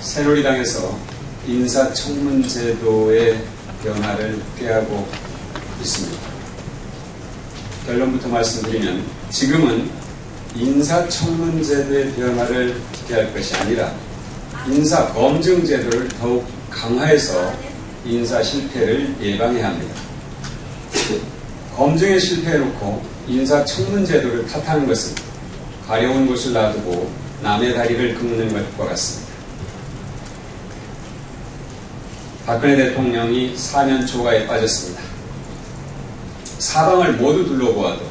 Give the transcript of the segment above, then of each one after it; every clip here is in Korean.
새누리당에서 인사청문제도의 변화를 꾀하고 있습니다. 결론부터 말씀드리면 지금은 인사청문제도의 변화를 기대할 것이 아니라 인사검증제도를 더욱 강화해서 인사 실패를 예방해야 합니다. 검증에 실패해놓고 인사청문제도를 탓하는 것은 가려운 곳을 놔두고 남의 다리를 긁는 것과 같습니다. 박근혜 대통령이 사면 초과에 빠졌습니다. 사방을 모두 둘러보아도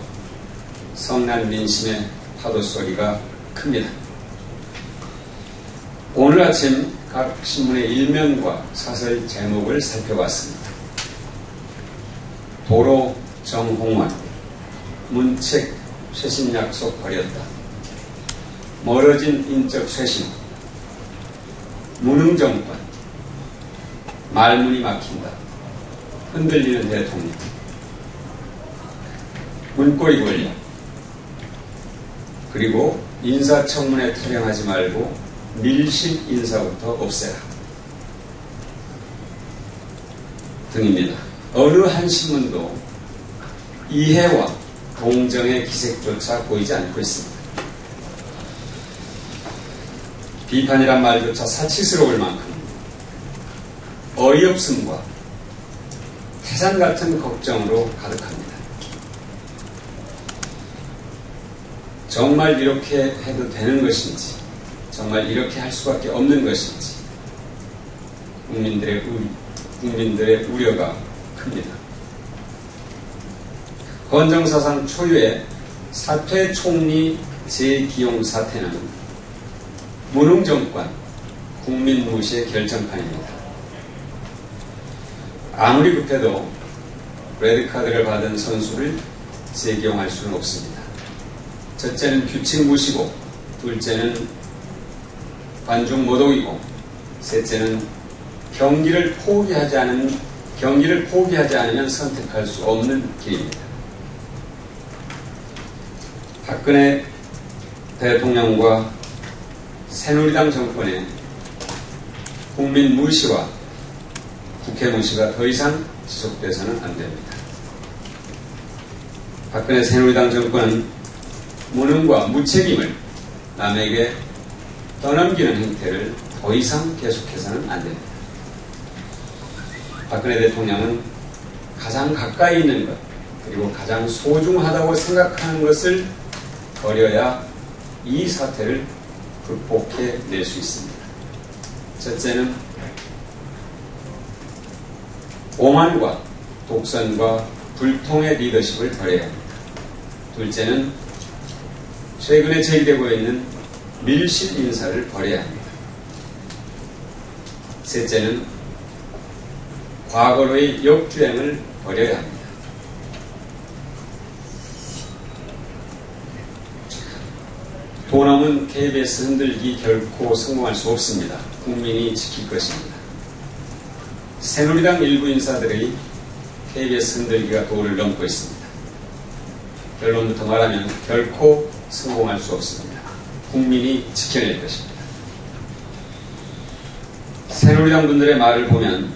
성난 민심의 파도 소리가 큽니다. 오늘 아침 각 신문의 일면과 사설 제목을 살펴봤습니다. 도로 정홍원, 문책 쇄신 약속 버렸다. 멀어진 인적 쇄신, 무능 정권, 말문이 막힌다. 흔들리는 대통령, 문고리 권력, 그리고 인사청문회 타령하지 말고 밀실 인사부터 없애라 등입니다. 어느 한 신문도 이해와 공정의 기색조차 보이지 않고 있습니다. 비판이란 말조차 사치스러울 만큼 어이없음과 태산 같은 걱정으로 가득합니다. 정말 이렇게 해도 되는 것인지, 정말 이렇게 할 수밖에 없는 것인지 국민들의 우려가 큽니다. 헌정사상 초유의 사퇴 총리 재기용 사태는 무능정권, 국민 무시의 결정판입니다. 아무리 급해도 레드카드를 받은 선수를 재기용할 수는 없습니다. 첫째는 규칙 무시고, 둘째는 관중 모독이고, 셋째는 경기를 포기하지 않으면 선택할 수 없는 길입니다. 박근혜 대통령과 새누리당 정권의 국민 무시와 국회 무시가 더 이상 지속돼서는 안 됩니다. 박근혜 새누리당 정권은 무능과 무책임을 남에게 떠넘기는 행태를 더 이상 계속해서는 안 됩니다. 박근혜 대통령은 가장 가까이 있는 것, 그리고 가장 소중하다고 생각하는 것을 버려야 이 사태를 극복해낼 수 있습니다. 첫째는 오만과 독선과 불통의 리더십을 버려야 합니다. 둘째는 최근에 제기되고 있는 밀실 인사를 버려야 합니다. 셋째는 과거로의 역주행을 버려야 합니다. 돈 없는 KBS 흔들기 결코 성공할 수 없습니다. 국민이 지킬 것입니다. 새누리당 일부 인사들의 KBS 흔들기가 도를 넘고 있습니다. 결론부터 말하면 결코 성공할 수 없습니다. 국민이 지켜낼 것입니다. 새누리당 분들의 말을 보면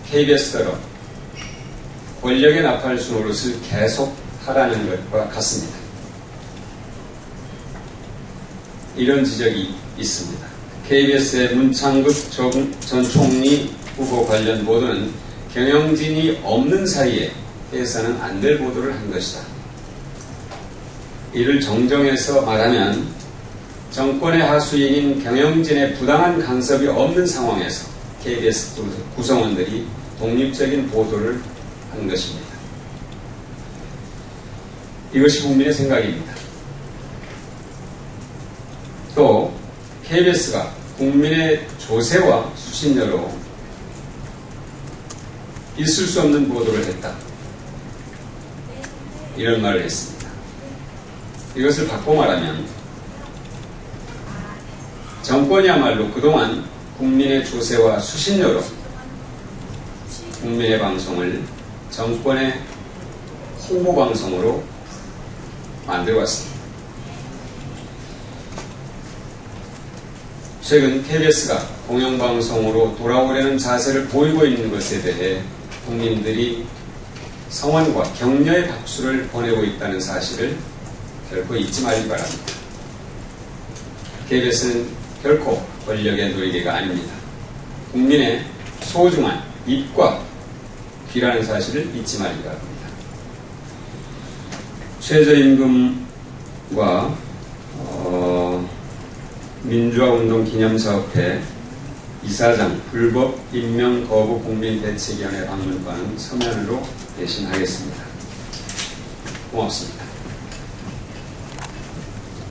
KBS대로 권력의 나팔수 노릇을 계속 하라는 것과 같습니다. 이런 지적이 있습니다. KBS의 문창극 전 총리 후보 관련 보도는 경영진이 없는 사이에 해서는 안 될 보도를 한 것이다. 이를 정정해서 말하면 정권의 하수인인 경영진의 부당한 간섭이 없는 상황에서 KBS 구성원들이 독립적인 보도를 한 것입니다. 이것이 국민의 생각입니다. 또 KBS가 국민의 조세와 수신료로 있을 수 없는 보도를 했다. 이런 말을 했습니다. 이것을 바꿔 말하면 정권이야말로 그동안 국민의 조세와 수신료로 국민의 방송을 정권의 홍보방송으로 만들어왔습니다. 최근 KBS가 공영방송으로 돌아오려는 자세를 보이고 있는 것에 대해 국민들이 성원과 격려의 박수를 보내고 있다는 사실을 결코 잊지 말기 바랍니다. KBS는 결코 권력의 노예가 아닙니다. 국민의 소중한 입과 귀라는 사실을 잊지 말기 바랍니다. 최저임금과 민주화운동 기념사업회 이사장 불법 임명 거부 국민대책위원회 방문관은 서면으로 대신하겠습니다. 고맙습니다.